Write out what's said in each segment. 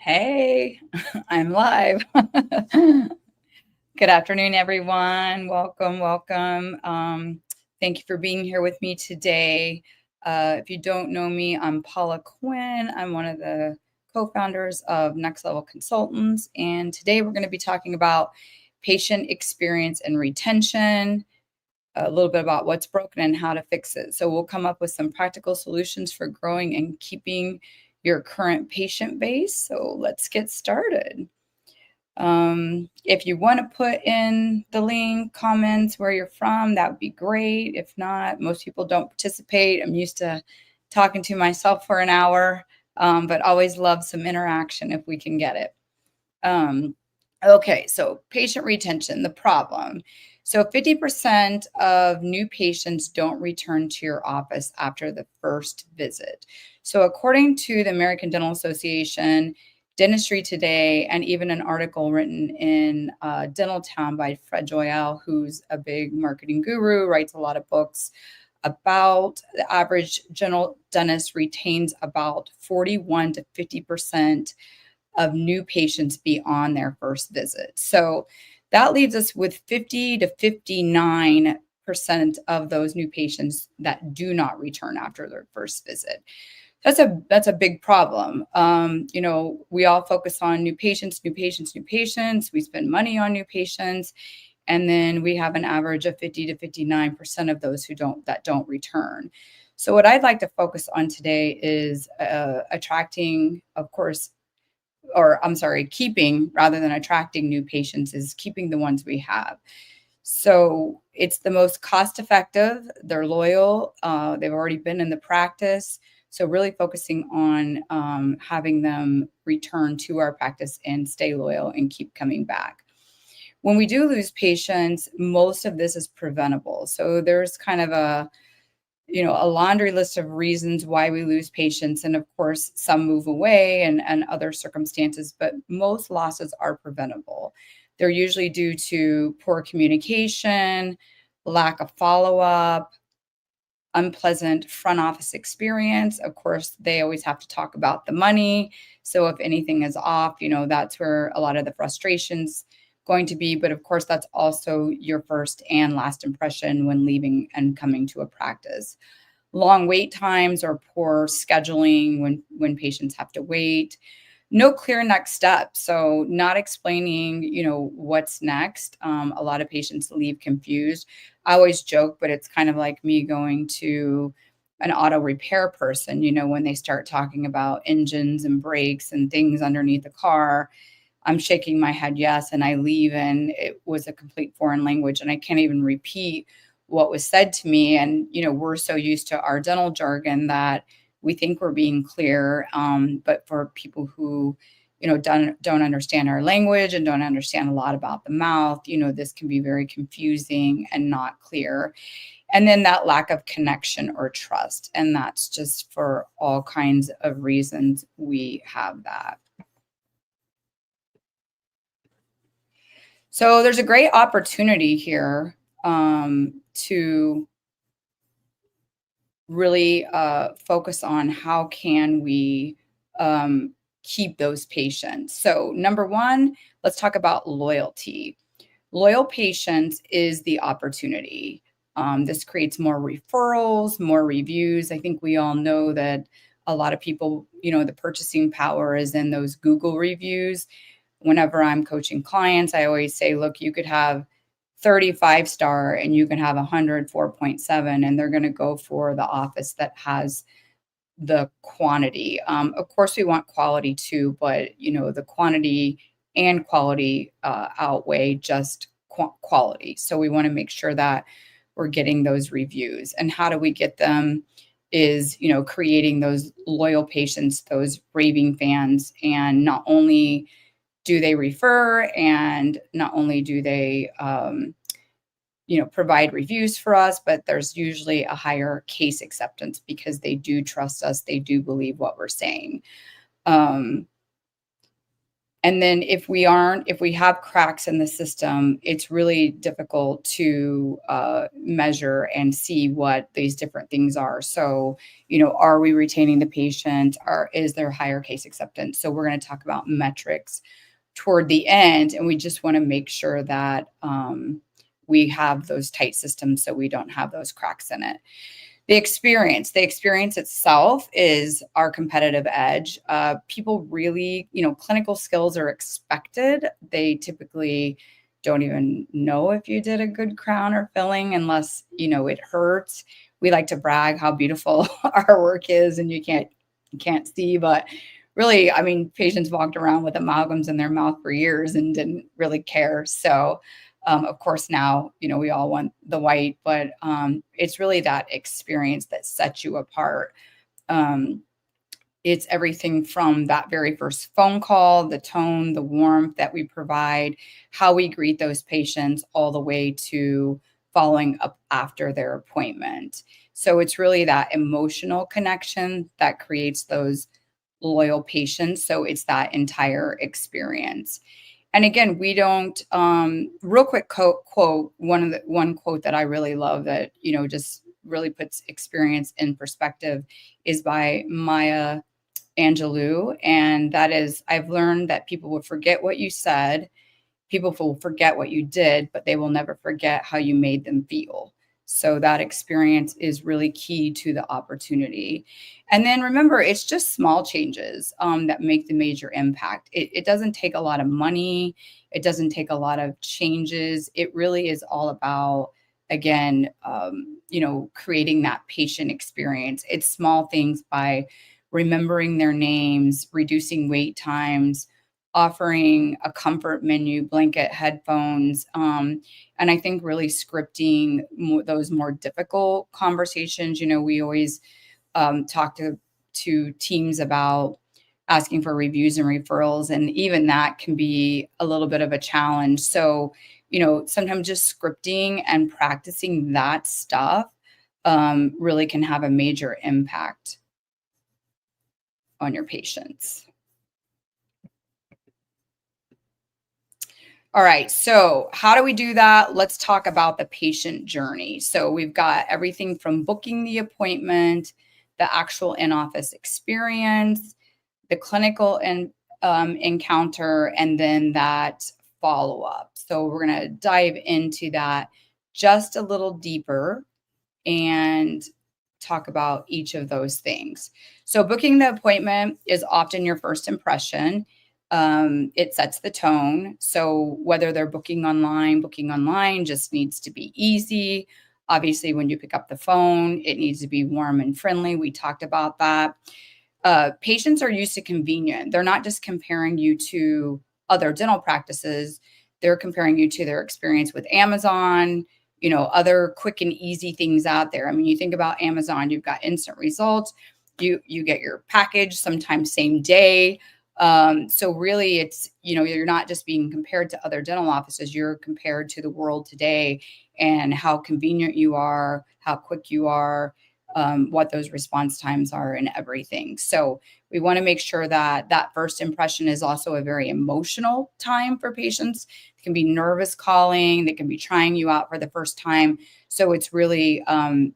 Hey, I'm live. Good afternoon, everyone. Welcome, welcome. Thank you for being here with me today. If you don't know me, I'm Paula Quinn. I'm one of the co-founders of Next Level Consultants, and today we're going to be talking about patient experience and retention, a little bit about what's broken and how to fix it. So we'll come up with some practical solutions for growing and keeping your current patient base. So let's get started. If you want to put in the link, comments, where you're from, that would be great. If not, most people don't participate. I'm used to talking to myself for an hour, but always love some interaction if we can get it. Okay, so patient retention, the problem. So 50% of new patients don't return to your office after the first visit. So according to the American Dental Association, Dentistry Today, and even an article written in Dental Town by Fred Joyal, who's a big marketing guru, writes a lot of books about the average general dentist retains about 41 to 50% of new patients beyond their first visit. So that leaves us with 50 to 59% of those new patients that do not return after their first visit. That's a big problem. We all focus on new patients, new patients, new patients. We spend money on new patients, and then we have an average of 50 to 59% of those that don't return. So what I'd like to focus on today is attracting, of course, keeping rather than attracting new patients, is keeping the ones we have. So it's the most cost effective. They're loyal. They've already been in the practice. So really focusing on having them return to our practice and stay loyal and keep coming back. When we do lose patients, most of this is preventable. So there's kind of a laundry list of reasons why we lose patients. And of course, some move away and other circumstances, but most losses are preventable. They're usually due to poor communication, lack of follow-up, unpleasant front office experience. Of course, they always have to talk about the money. So if anything is off, that's where a lot of the frustrations going to be. But of course, that's also your first and last impression when leaving and coming to a practice. Long wait times or poor scheduling when patients have to wait. No clear next steps. So not explaining, what's next. A lot of patients leave confused. I always joke, but it's kind of like me going to an auto repair person, when they start talking about engines and brakes and things underneath the car. I'm shaking my head yes, and I leave, and it was a complete foreign language, and I can't even repeat what was said to me. And, we're so used to our dental jargon that we think we're being clear. But for people who, don't understand our language and don't understand a lot about the mouth, this can be very confusing and not clear. And then that lack of connection or trust. And that's just for all kinds of reasons we have that. So there's a great opportunity here to really focus on how can we keep those patients. So number one, let's talk about loyalty. Loyal patients is the opportunity. This creates more referrals, more reviews. I think we all know that a lot of people, the purchasing power is in those Google reviews. Whenever I'm coaching clients, I always say, look, you could have 35-star and you can have 100 4.7, and they're going to go for the office that has the quantity. Of course, we want quality too, but the quantity and quality outweigh just quality. So we want to make sure that we're getting those reviews. And how do we get them? Is creating those loyal patients, those raving fans, and not only do they refer, and not only do they, provide reviews for us, but there's usually a higher case acceptance because they do trust us. They do believe what we're saying. And And then if we have cracks in the system, it's really difficult to measure and see what these different things are. So, are we retaining the patient? Is there higher case acceptance? So we're going to talk about metrics toward the end, and we just want to make sure that we have those tight systems so we don't have those cracks in it. The experience itself is our competitive edge. People really, clinical skills are expected. They typically don't even know if you did a good crown or filling unless, it hurts. We like to brag how beautiful our work is, and you can't see, but really, I mean, patients walked around with amalgams in their mouth for years and didn't really care. So of course, now, we all want the white, but it's really that experience that sets you apart. Um, it's everything from that very first phone call, the tone, the warmth that we provide, how we greet those patients, all the way to following up after their appointment. So it's really that emotional connection that creates those loyal patients. So it's that entire experience. And again, we don't real quick quote one quote that I really love that just really puts experience in perspective is by Maya Angelou, and that is, I've learned that people will forget what you said, people will forget what you did, but they will never forget how you made them feel. So that experience is really key to the opportunity. And then remember, it's just small changes that make the major impact. It doesn't take a lot of money. It doesn't take a lot of changes. It really is all about, again, creating that patient experience. It's small things by remembering their names, reducing wait times, offering a comfort menu, blanket, headphones, and I think really scripting those more difficult conversations. We always talk to teams about asking for reviews and referrals, and even that can be a little bit of a challenge. So, sometimes just scripting and practicing that stuff really can have a major impact on your patients. All right, so how do we do that? Let's talk about the patient journey. So we've got everything from booking the appointment, the actual in-office experience, the clinical encounter, and then that follow-up. So we're going to dive into that just a little deeper and talk about each of those things. So booking the appointment is often your first impression. It sets the tone. So whether they're booking online just needs to be easy. Obviously, when you pick up the phone, it needs to be warm and friendly. We talked about that. Patients are used to convenient. They're not just comparing you to other dental practices. They're comparing you to their experience with Amazon, other quick and easy things out there. I mean, you think about Amazon, you've got instant results. You get your package sometimes same day. So really it's, you're not just being compared to other dental offices, you're compared to the world today and how convenient you are, how quick you are, what those response times are and everything. So we want to make sure that that first impression is also a very emotional time for patients. They can be nervous calling, they can be trying you out for the first time. So it's really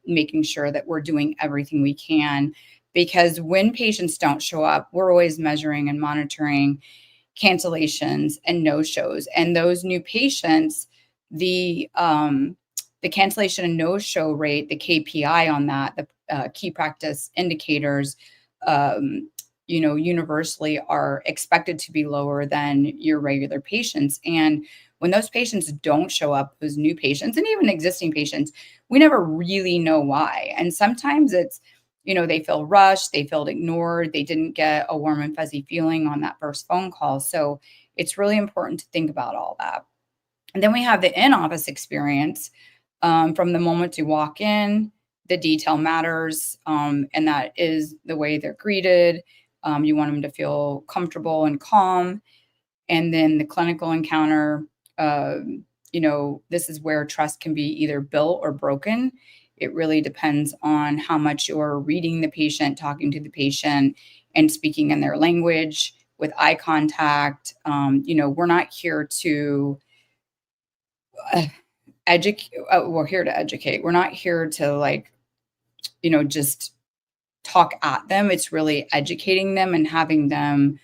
making sure that we're doing everything we can, because when patients don't show up, we're always measuring and monitoring cancellations and no-shows. And those new patients, the cancellation and no-show rate, the KPI on that, the key practice indicators, universally are expected to be lower than your regular patients. And when those patients don't show up, those new patients and even existing patients, we never really know why. And sometimes it's, they feel rushed, they felt ignored, they didn't get a warm and fuzzy feeling on that first phone call. So it's really important to think about all that. And then we have the in-office experience. From the moment you walk in, the detail matters, and that is the way they're greeted. You want them to feel comfortable and calm. And then the clinical encounter, this is where trust can be either built or broken. It really depends on how much you're reading the patient, talking to the patient, and speaking in their language, with eye contact. We're not here to educate. We're here to educate. We're not here to just talk at them. It's really educating them and having them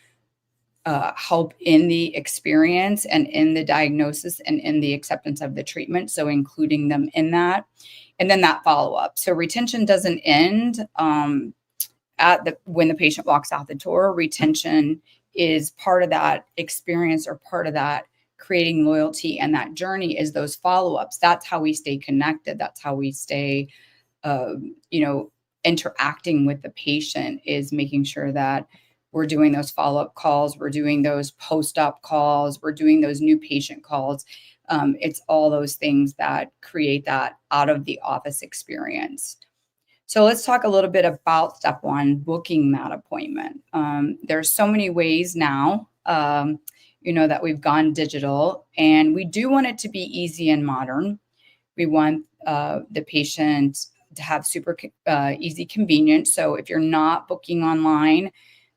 help in the experience and in the diagnosis and in the acceptance of the treatment. So including them in that. And then that follow-up. So retention doesn't end when the patient walks out the door. Retention is part of that experience, or part of that creating loyalty, and that journey is those follow-ups. That's how we stay connected. That's how we stay, interacting with the patient, is making sure that we're doing those follow-up calls, we're doing those post-op calls, we're doing those new patient calls. It's all those things that create that out of the office experience. So let's talk a little bit about step one, booking that appointment. There's so many ways now, that we've gone digital, and we do want it to be easy and modern. We want the patient to have super easy convenience. So if you're not booking online,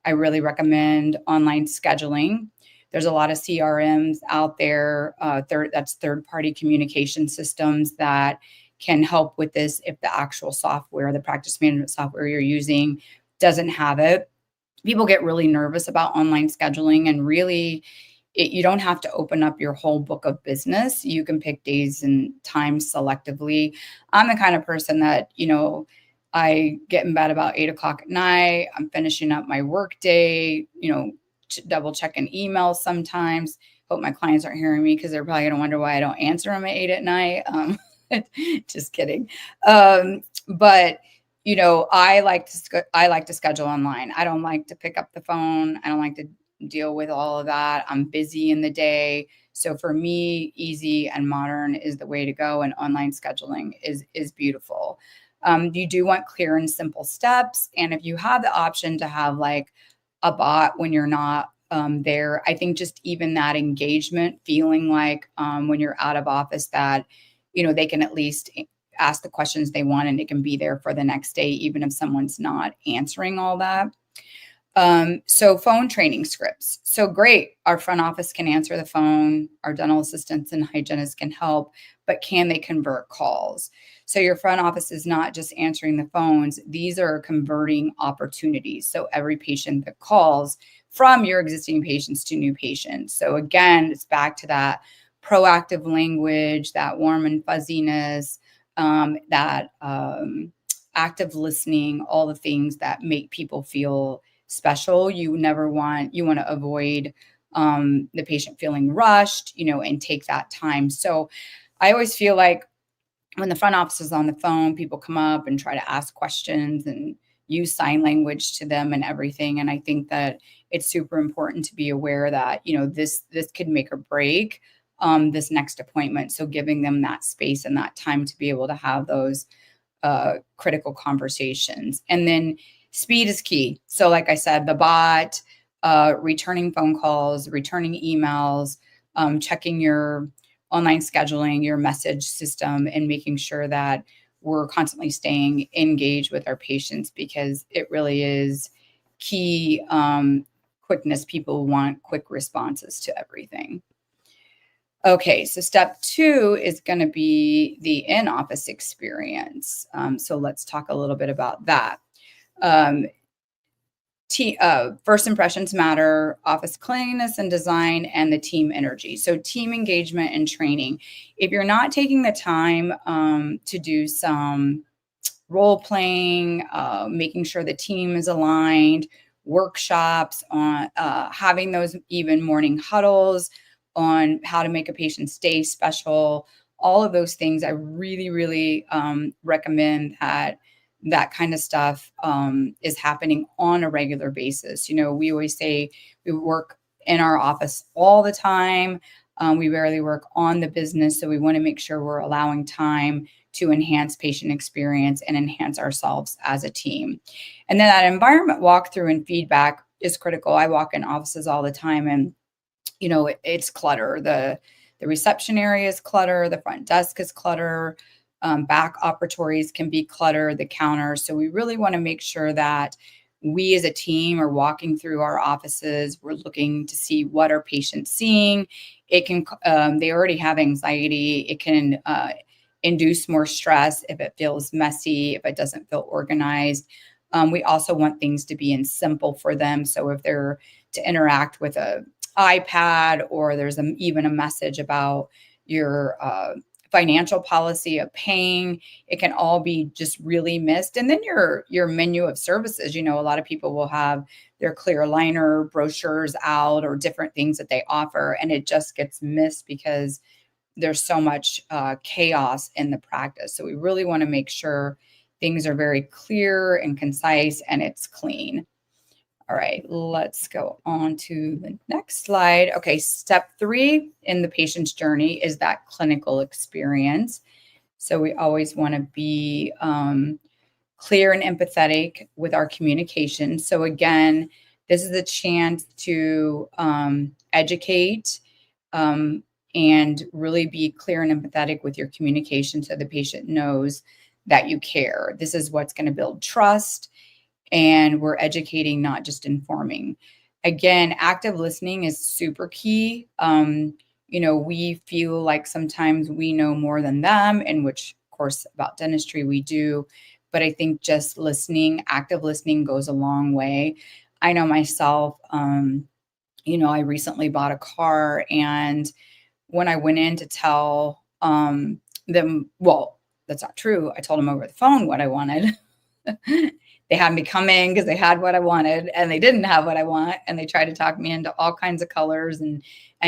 I really recommend online scheduling. There's a lot of CRMs out there, that's third-party communication systems that can help with this if the actual software, the practice management software you're using, doesn't have it. People get really nervous about online scheduling, and really, you don't have to open up your whole book of business. You can pick days and times selectively. I'm the kind of person that, I get in bed about 8 o'clock at night. I'm finishing up my work day, double checking emails sometimes. Hope my clients aren't hearing me, because they're probably going to wonder why I don't answer them at 8 at night. Just kidding. But I like to schedule online. I don't like to pick up the phone. I don't like to deal with all of that. I'm busy in the day. So for me, easy and modern is the way to go, and online scheduling is beautiful. You do want clear and simple steps. And if you have the option to have like a bot when you're not there, I think just even that engagement, feeling like when you're out of office that, they can at least ask the questions they want, and it can be there for the next day, even if someone's not answering all that. So phone training scripts. So great. Our front office can answer the phone. Our dental assistants and hygienists can help, but can they convert calls? So your front office is not just answering the phones. These are converting opportunities. So every patient that calls from your existing patients to new patients. So again, it's back to that proactive language, that warm and fuzziness, that active listening, all the things that make people feel special. You want to avoid the patient feeling rushed, and take that time. So I always feel like when the front office is on the phone, people come up and try to ask questions and use sign language to them and everything. And I think that it's super important to be aware that, this could make or break this next appointment. So giving them that space and that time to be able to have those critical conversations. And then speed is key. So like I said, the bot, returning phone calls, returning emails, checking your online scheduling, your message system, and making sure that we're constantly staying engaged with our patients, because it really is key quickness. People want quick responses to everything. Okay, so step two is going to be the in-office experience. So let's talk a little bit about that. First impressions matter, office cleanliness and design, and the team energy. So team engagement and training. If you're not taking the time to do some role playing, making sure the team is aligned, workshops on having those even morning huddles on how to make a patient stay special, all of those things, I really, really recommend that kind of stuff is happening on a regular basis. We always say we work in our office all the time. We rarely work on the business. So we want to make sure we're allowing time to enhance patient experience and enhance ourselves as a team. And then that environment walkthrough and feedback is critical. I walk in offices all the time, and it's clutter. The reception area is clutter. The front desk is clutter. Back operatories can be clutter, the counters. So we really want to make sure that we as a team are walking through our offices. We're looking to see what our patients seeing. It can, they already have anxiety. It can induce more stress if it feels messy, if it doesn't feel organized. We also want things to be in simple for them. So if they're to interact with a iPad, or there's even a message about your financial policy of paying, it can all be just really missed. And then your menu of services, a lot of people will have their clear aligner brochures out or different things that they offer, and it just gets missed because there's so much chaos in the practice. So we really want to make sure things are very clear and concise and it's clean. All right, let's go on to the next slide. Okay, step 3 in the patient's journey is that clinical experience. So we always want to be clear and empathetic with our communication. So again, this is a chance to educate and really be clear and empathetic with your communication so the patient knows that you care. This is what's going to build trust. And we're educating, not just informing. Active listening is super key. We feel like sometimes we know more than them, and which, of course, about dentistry we do. But I think just listening, active listening goes a long way. I know myself, I recently bought a car, and when I went in to tell them, well, that's not true. I told them over the phone what I wanted. They had me come in because they had what I wanted, and they didn't have what I want. And they tried to talk me into all kinds of colors and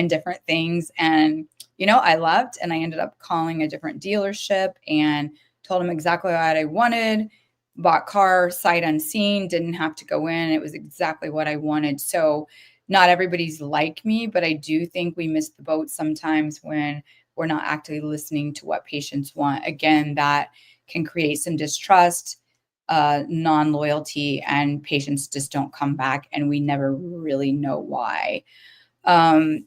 different things. And, I left, and I ended up calling a different dealership and told them exactly what I wanted, bought car sight unseen, didn't have to go in. It was exactly what I wanted. So not everybody's like me, but I do think we miss the boat sometimes when we're not actively listening to what patients want. Again, that can create some distrust, non-loyalty, and patients just don't come back, and we never really know why.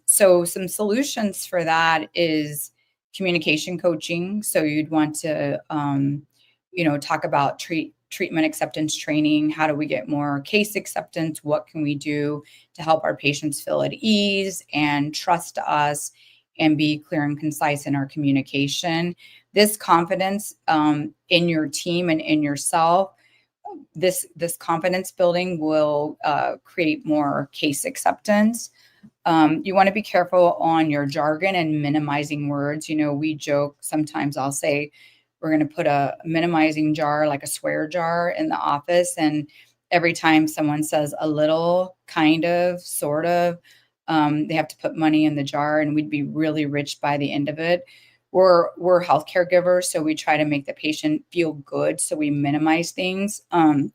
So some solutions for that is communication coaching. So you'd want to, talk about treatment acceptance training. How do we get more case acceptance? What can we do to help our patients feel at ease and trust us and be clear and concise in our communication? This confidence in your team and in yourself, this confidence building will create more case acceptance. You want to be careful on your jargon and minimizing words. We joke sometimes. I'll say we're going to put a minimizing jar, like a swear jar, in the office, and every time someone says a little, kind of, sort of, they have to put money in the jar, and we'd be really rich by the end of it. We're healthcare givers, so we try to make the patient feel good. So we minimize things. One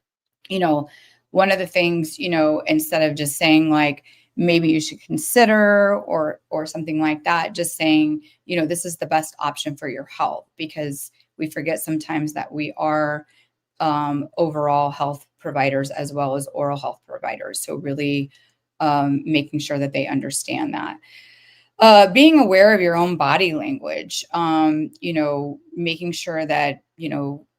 of the things, instead of just saying like, maybe you should consider or something like that, just saying, this is the best option for your health, because we forget sometimes that we are overall health providers as well as oral health providers. So really making sure that they understand that. Being aware of your own body language, making sure that,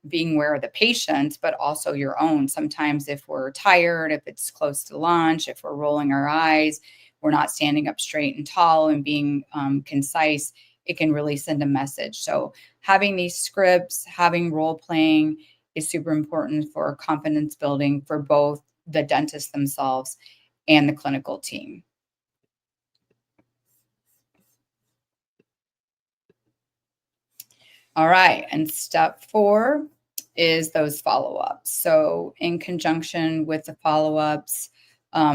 being aware of the patients, but also your own. Sometimes if we're tired, if it's close to lunch, if we're rolling our eyes, we're not standing up straight and tall and being concise, it can really send a message. So having these scripts, having role playing is super important for confidence building for both the dentists themselves and the clinical team. All right. And step 4 is those follow-ups. So in conjunction with the follow-ups,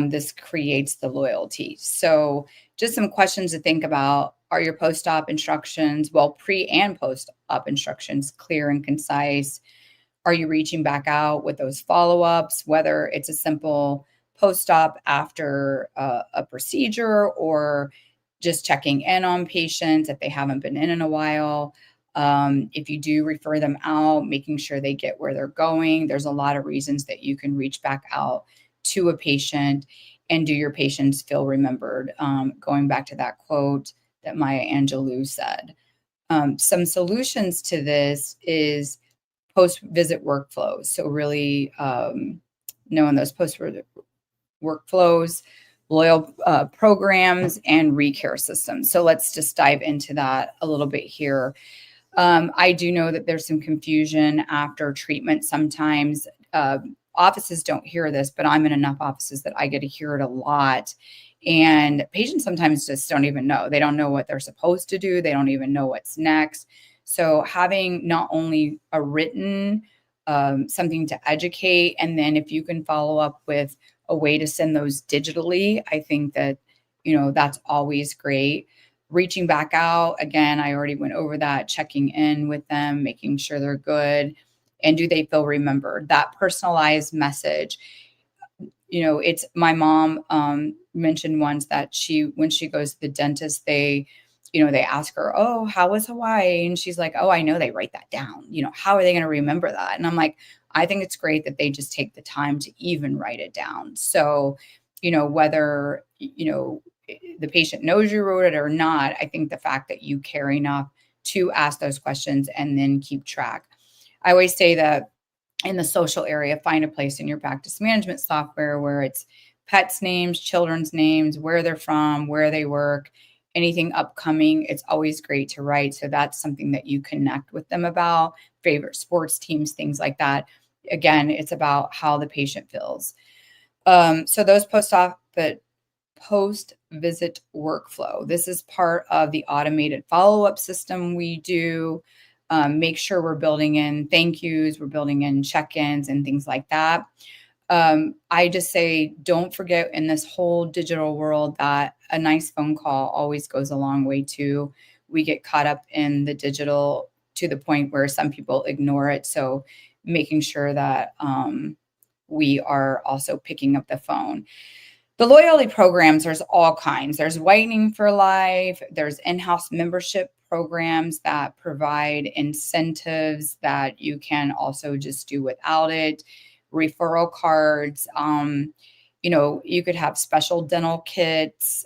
this creates the loyalty. So just some questions to think about. Are your post-op instructions, pre and post-op instructions, clear and concise? Are you reaching back out with those follow-ups, whether it's a simple post-op after a procedure or just checking in on patients if they haven't been in a while? If you do refer them out, making sure they get where they're going. There's a lot of reasons that you can reach back out to a patient and do your patients feel remembered. Going back to that quote that Maya Angelou said. Some solutions to this is post-visit workflows. So really knowing those post workflows, loyal programs, and recare systems. So let's just dive into that a little bit here. I do know that there's some confusion after treatment sometimes. Offices don't hear this, but I'm in enough offices that I get to hear it a lot. And patients sometimes just don't even know. They don't know what they're supposed to do. They don't even know what's next. So having not only a written something to educate, and then if you can follow up with a way to send those digitally, I think that, that's always great. Reaching back out, again, I already went over that, checking in with them, making sure they're good. And do they feel remembered? That personalized message. It's my mom mentioned once that when she goes to the dentist, they ask her, "Oh, how was Hawaii?" And she's like, "Oh, I know they write that down. How are they going to remember that?" And I'm like, I think it's great that they just take the time to even write it down. So, whether, the patient knows you wrote it or not, I think the fact that you care enough to ask those questions and then keep track. I always say that in the social area, find a place in your practice management software where it's pets' names, children's names, where they're from, where they work, anything upcoming. It's always great to write. So that's something that you connect with them about, favorite sports teams, things like that. Again, it's about how the patient feels. So those post-visit workflow. This is part of the automated follow-up system we do. Make sure we're building in thank yous, we're building in check-ins and things like that. I just say, don't forget in this whole digital world that a nice phone call always goes a long way too. We get caught up in the digital to the point where some people ignore it. So making sure that we are also picking up the phone. The loyalty programs, there's all kinds. There's Whitening for Life. There's in-house membership programs that provide incentives that you can also just do without it. Referral cards. You could have special dental kits,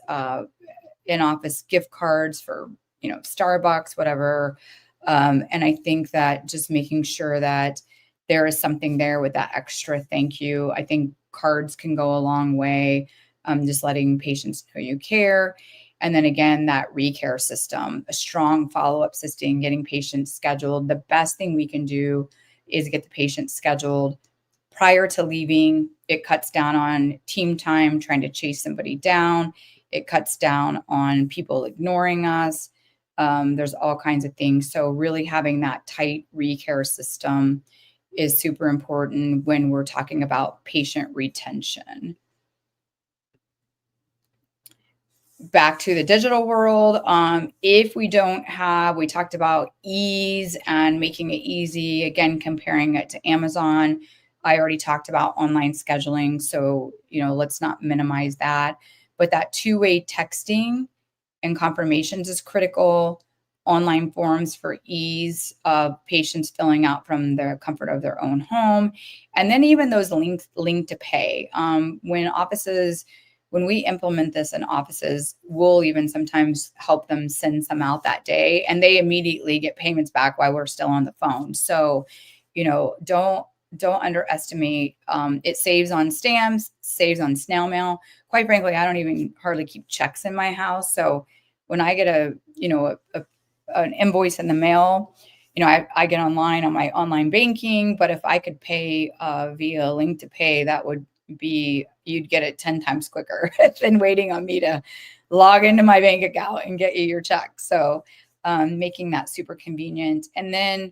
in-office gift cards for, Starbucks, whatever. And I think that just making sure that there is something there with that extra thank you. I think cards can go a long way. Just letting patients know you care. And then again, that recare system, a strong follow-up system, getting patients scheduled. The best thing we can do is get the patient scheduled prior to leaving. It cuts down on team time, trying to chase somebody down. It cuts down on people ignoring us. There's all kinds of things. So really having that tight recare system is super important when we're talking about patient retention. Back to the digital world. If we talked about ease and making it easy, again, comparing it to Amazon. I already talked about online scheduling. So, let's not minimize that. But that two-way texting and confirmations is critical. Online forms for ease of patients filling out from the comfort of their own home. And then even those link to pay. When we implement this in offices, we'll even sometimes help them send some out that day, and they immediately get payments back while we're still on the phone. So, don't underestimate. It saves on stamps, saves on snail mail. Quite frankly, I don't even hardly keep checks in my house. So when I get an invoice in the mail, I get online on my online banking. But if I could pay via link to pay, that would you'd get it 10 times quicker than waiting on me to log into my bank account and get you your check. So making that super convenient. And then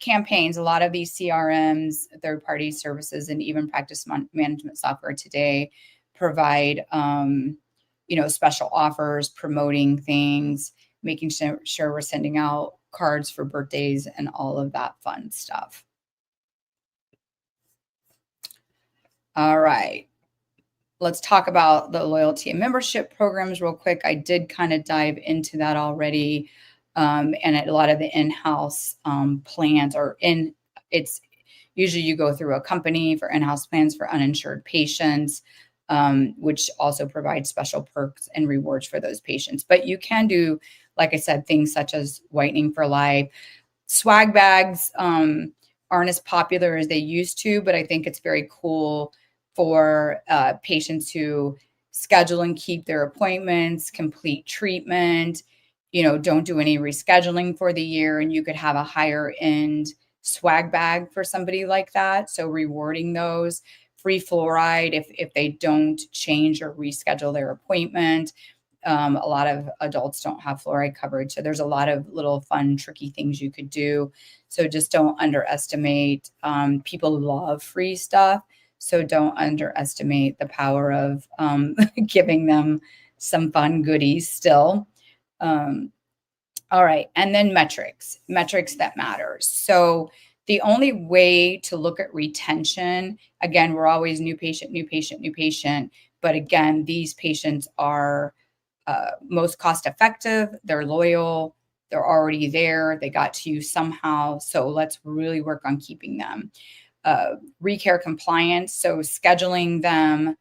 campaigns, a lot of these CRMs, third-party services, and even practice management software today provide, special offers, promoting things, making sure we're sending out cards for birthdays and all of that fun stuff. All right. Let's talk about the loyalty and membership programs real quick. I did kind of dive into that already. And a lot of the in-house plans it's usually you go through a company for in-house plans for uninsured patients, which also provides special perks and rewards for those patients. But you can do, like I said, things such as Whitening for Life, swag bags, aren't as popular as they used to, but I think it's very cool for patients who schedule and keep their appointments, complete treatment, don't do any rescheduling for the year, and you could have a higher end swag bag for somebody like that. So rewarding those free fluoride if they don't change or reschedule their appointment. A lot of adults don't have fluoride coverage. So there's a lot of little fun, tricky things you could do. So just don't underestimate. People love free stuff. So don't underestimate the power of giving them some fun goodies still. Um, all right. And then metrics that matter. So the only way to look at retention, again, we're always new patient, new patient, new patient. But again, these patients are most cost effective. They're loyal. They're already there. They got to you somehow. So let's really work on keeping them. Recare compliance. So scheduling them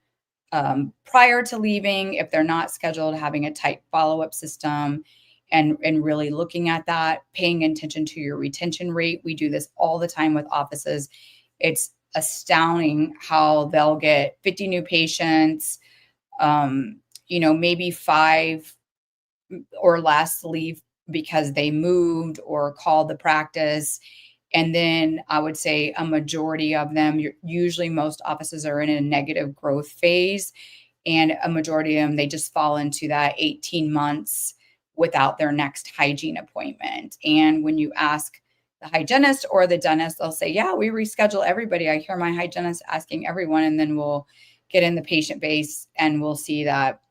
prior to leaving, if they're not scheduled, having a tight follow-up system and really looking at that, paying attention to your retention rate. We do this all the time with offices. It's astounding how they'll get 50 new patients, maybe 5 or less leave because they moved or called the practice. And then I would say a majority of them, usually most offices are in a negative growth phase. And a majority of them, they just fall into that 18 months without their next hygiene appointment. And when you ask the hygienist or the dentist, they'll say, yeah, we reschedule everybody. I hear my hygienist asking everyone, and then we'll get in the patient base and we'll see that,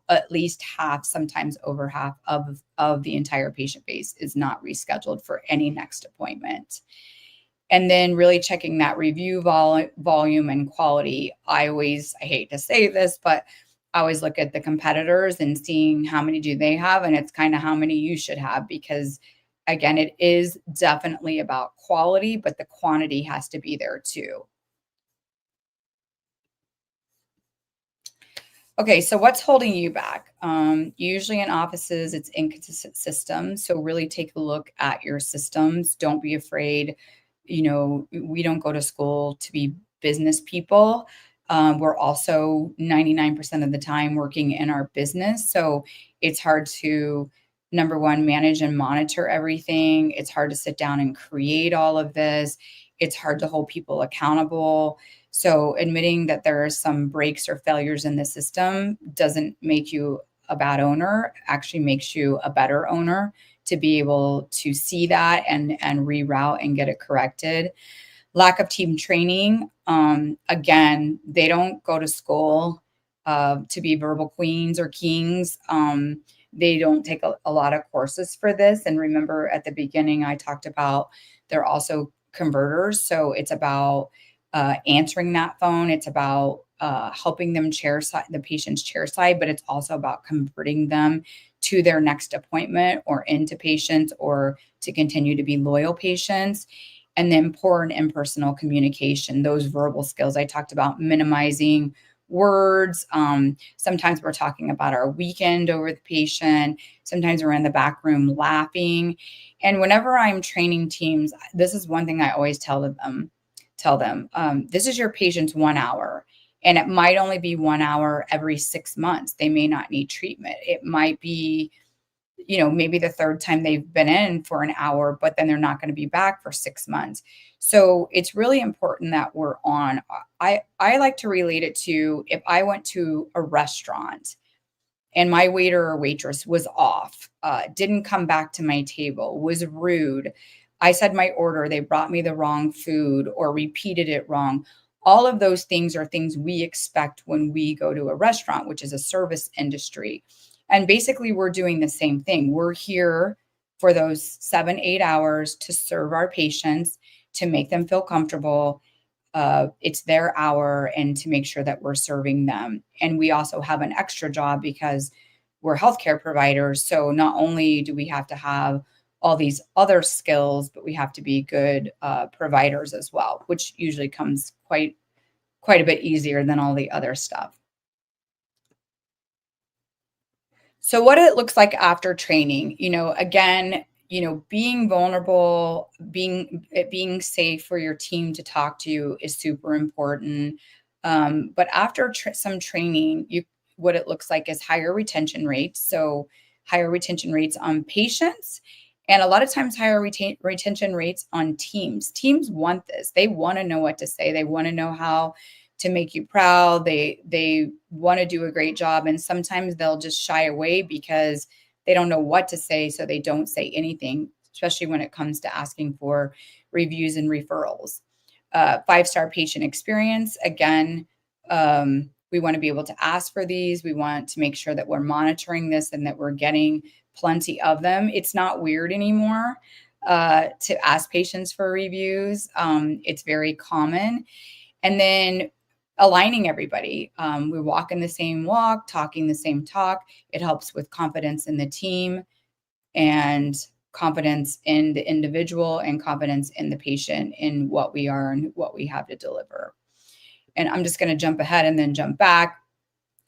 at least half, sometimes over half of the entire patient base is not rescheduled for any next appointment. And then really checking that review volume and quality. I hate to say this, but I always look at the competitors and seeing how many do they have. And it's kind of how many you should have, because again, it is definitely about quality, but the quantity has to be there too. Okay, so what's holding you back? Usually in offices, it's inconsistent systems. So really take a look at your systems. Don't be afraid. We don't go to school to be business people. We're also 99% of the time working in our business. So it's hard to, number one, manage and monitor everything. It's hard to sit down and create all of this. It's hard to hold people accountable. So admitting that there are some breaks or failures in the system doesn't make you a bad owner, actually makes you a better owner to be able to see that and reroute and get it corrected. Lack of team training. Again, they don't go to school to be verbal queens or kings. They don't take a lot of courses for this. And remember at the beginning, I talked about they're also converters. So it's about answering that phone. It's about helping them the patient's chair side, but it's also about converting them to their next appointment or into patients or to continue to be loyal patients. And then poor and impersonal communication, those verbal skills I talked about, minimizing words. Sometimes we're talking about our weekend over the patient. Sometimes we're in the back room laughing. And whenever I'm training teams, this is one thing I always tell them, this is your patient's 1 hour. And it might only be 1 hour every 6 months. They may not need treatment. It might be, maybe the third time they've been in for an hour, but then they're not going to be back for 6 months. So it's really important that we're on. I like to relate it to if I went to a restaurant and my waiter or waitress was off, didn't come back to my table, was rude. I said my order, they brought me the wrong food or repeated it wrong. All of those things are things we expect when we go to a restaurant, which is a service industry. And basically, we're doing the same thing. We're here for those 7-8 hours to serve our patients, to make them feel comfortable. It's their hour, and to make sure that we're serving them. And we also have an extra job because we're healthcare providers. So not only do we have to have all these other skills, but we have to be good providers as well, which usually comes quite a bit easier than all the other stuff. So what it looks like after training, again, being vulnerable, being safe for your team to talk to you is super important. But after some training, what it looks like is higher retention rates. So higher retention rates on patients, and a lot of times higher retention rates on teams. Teams want this. They want to know what to say. They want to know how to make you proud. They want to do a great job, and sometimes they'll just shy away because they don't know what to say, so they don't say anything, especially when it comes to asking for reviews and referrals. 5-star patient experience. Again, we want to be able to ask for these. We want to make sure that we're monitoring this and that we're getting plenty of them. It's not weird anymore to ask patients for reviews. It's very common. And then aligning everybody. We walk in the same walk, talking the same talk. It helps with confidence in the team and confidence in the individual and confidence in the patient in what we are and what we have to deliver. And I'm just going to jump ahead and then jump back.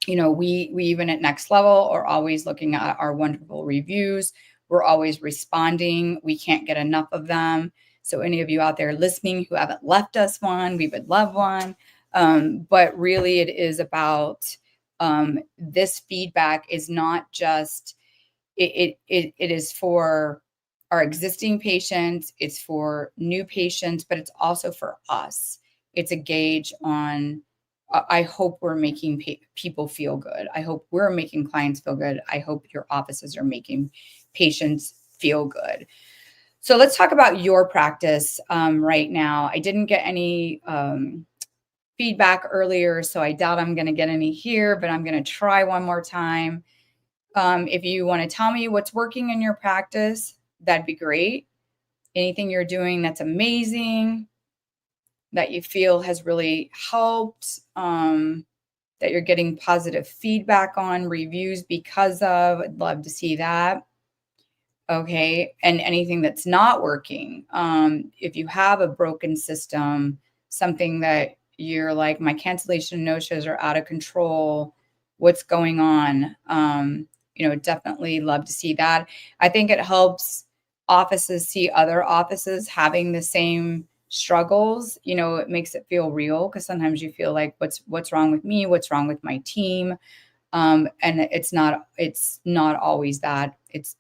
We even at Next Level are always looking at our wonderful reviews. We're always responding. We can't get enough of them. So any of you out there listening who haven't left us one, we would love one. But really it is about this feedback is not just, it is for our existing patients, it's for new patients, but it's also for us. It's a gauge on, I hope we're making people feel good. I hope we're making clients feel good. I hope your offices are making patients feel good. So let's talk about your practice right now. I didn't get any feedback earlier, so I doubt I'm going to get any here, but I'm going to try one more time. If you want to tell me what's working in your practice, that'd be great. Anything you're doing that's amazing, that you feel has really helped, that you're getting positive feedback on, reviews because of, I'd love to see that. Okay. And anything that's not working. If you have a broken system, something that you're like, my cancellation no-shows are out of control, what's going on? Definitely love to see that. I think it helps offices see other offices having the same struggles. It makes it feel real, because sometimes you feel like what's wrong with me? What's wrong with my team? And it's not always that.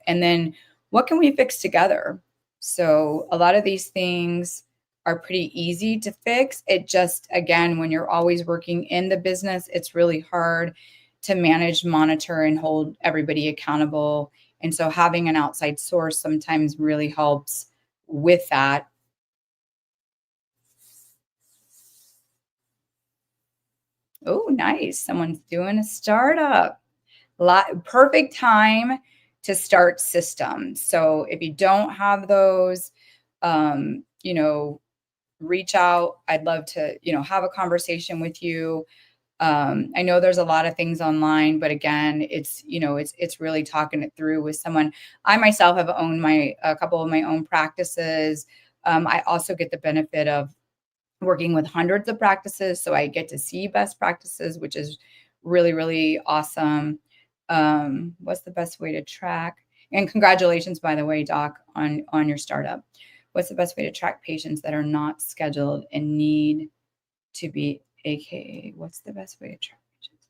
And then what can we fix together? So a lot of these things are pretty easy to fix. It just, again, when you're always working in the business, it's really hard to manage, monitor, and hold everybody accountable. And so having an outside source sometimes really helps with that. Oh, nice. Someone's doing a startup. Perfect time to start systems. So if you don't have those, reach out. I'd love to, have a conversation with you. I know there's a lot of things online, but again, it's really talking it through with someone. I myself have owned a couple of my own practices. I also get the benefit of working with hundreds of practices, so I get to see best practices, which is really, really awesome. What's the best way to track? And congratulations, by the way, Doc, on your startup. What's the best way to track patients that are not scheduled and need to be, AKA, what's the best way to track patients?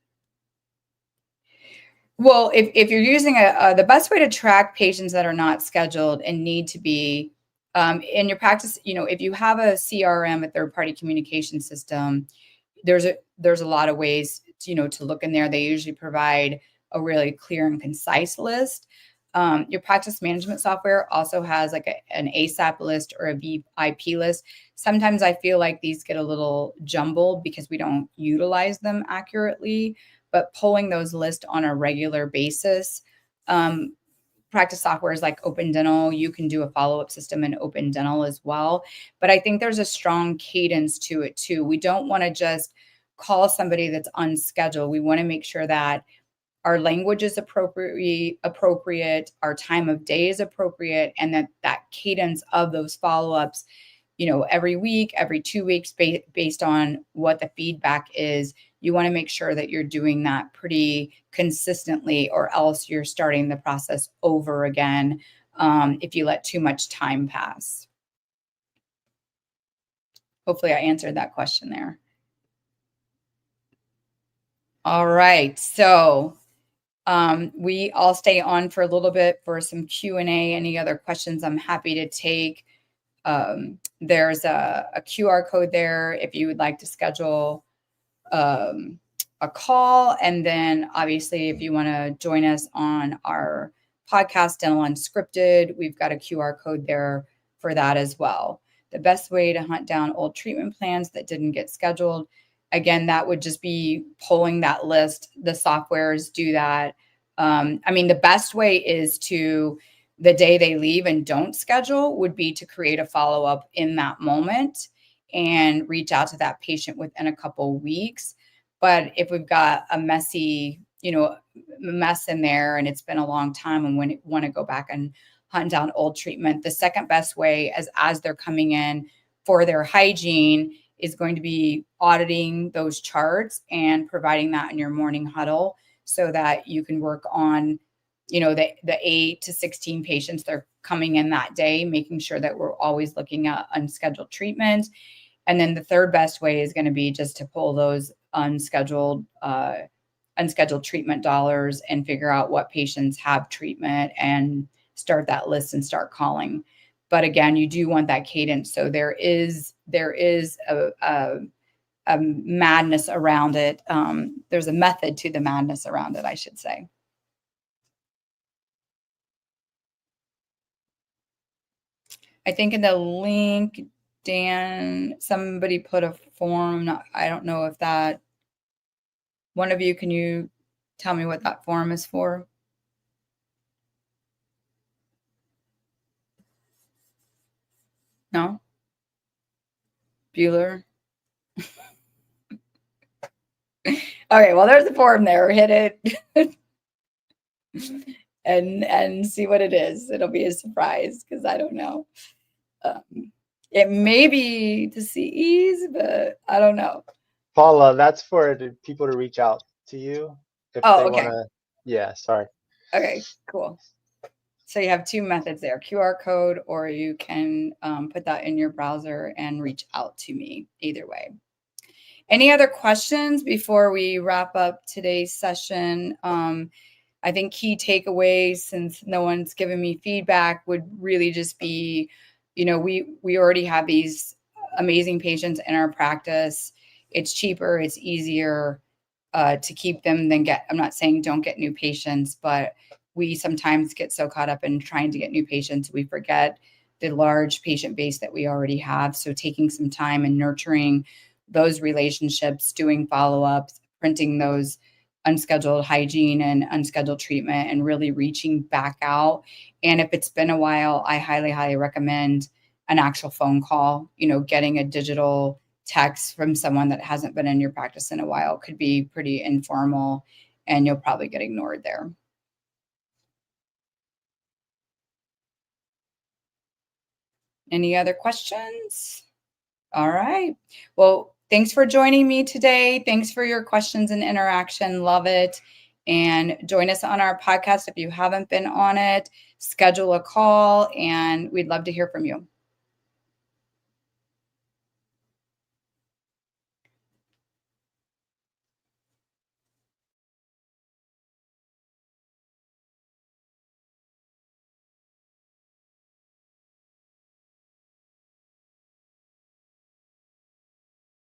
Well, if you're using the best way to track patients that are not scheduled and need to be in your practice, if you have a CRM, a third-party communication system, there's a lot of ways to look in there. They usually provide a really clear and concise list. Your practice management software also has like an ASAP list or a VIP list. Sometimes I feel like these get a little jumbled because we don't utilize them accurately, but pulling those lists on a regular basis. Practice software is like Open Dental. You can do a follow-up system in Open Dental as well. But I think there's a strong cadence to it too. We don't want to just call somebody that's unscheduled. We want to make sure that our language is appropriate, our time of day is appropriate, and that cadence of those follow-ups, every week, every 2 weeks, based on what the feedback is. You want to make sure that you're doing that pretty consistently, or else you're starting the process over again. if you let too much time pass. Hopefully I answered that question there. All right. So I'll stay on for a little bit for some Q&A. Any other questions, I'm happy to take. There's a QR code there if you would like to schedule a call. And then obviously, if you want to join us on our podcast, Dental Unscripted, we've got a QR code there for that as well. The best way to hunt down old treatment plans that didn't get scheduled. Again, that would just be pulling that list. The softwares do that. I mean, the best way is to, the day they leave and don't schedule, would be to create a follow-up in that moment and reach out to that patient within a couple weeks. But if we've got a messy, mess in there and it's been a long time and when want to go back and hunt down old treatment, the second best way as they're coming in for their hygiene is going to be auditing those charts and providing that in your morning huddle so that you can work on, the 8 to 16 patients that are coming in that day, making sure that we're always looking at unscheduled treatment. And then the third best way is going to be just to pull those unscheduled treatment dollars and figure out what patients have treatment and start that list and start calling. But again, you do want that cadence. So there is a madness around it. There's a method to the madness around it, I should say. I think in the link, Dan, somebody put a form. I don't know if that, one of you, can you tell me what that form is for? No? Bueller? Okay, well, there's a form there. Hit it and see what it is. It'll be a surprise because I don't know. It may be the CEs, but I don't know. Paula, that's for the people to reach out to you if they okay. want to. Yeah, sorry. Okay, cool. So you have two methods there, QR code, or you can put that in your browser and reach out to me either way. Any other questions before we wrap up today's session? I think key takeaways, since no one's given me feedback, would really just be, we already have these amazing patients in our practice. It's cheaper, it's easier to keep them than I'm not saying don't get new patients, but we sometimes get so caught up in trying to get new patients, we forget the large patient base that we already have. So taking some time and nurturing those relationships, doing follow-ups, printing those unscheduled hygiene and unscheduled treatment, and really reaching back out. And if it's been a while, I highly, highly recommend an actual phone call. Getting a digital text from someone that hasn't been in your practice in a while could be pretty informal, and you'll probably get ignored there. Any other questions? All right. Well, thanks for joining me today. Thanks for your questions and interaction. Love it. And join us on our podcast if you haven't been on it. Schedule a call, and we'd love to hear from you.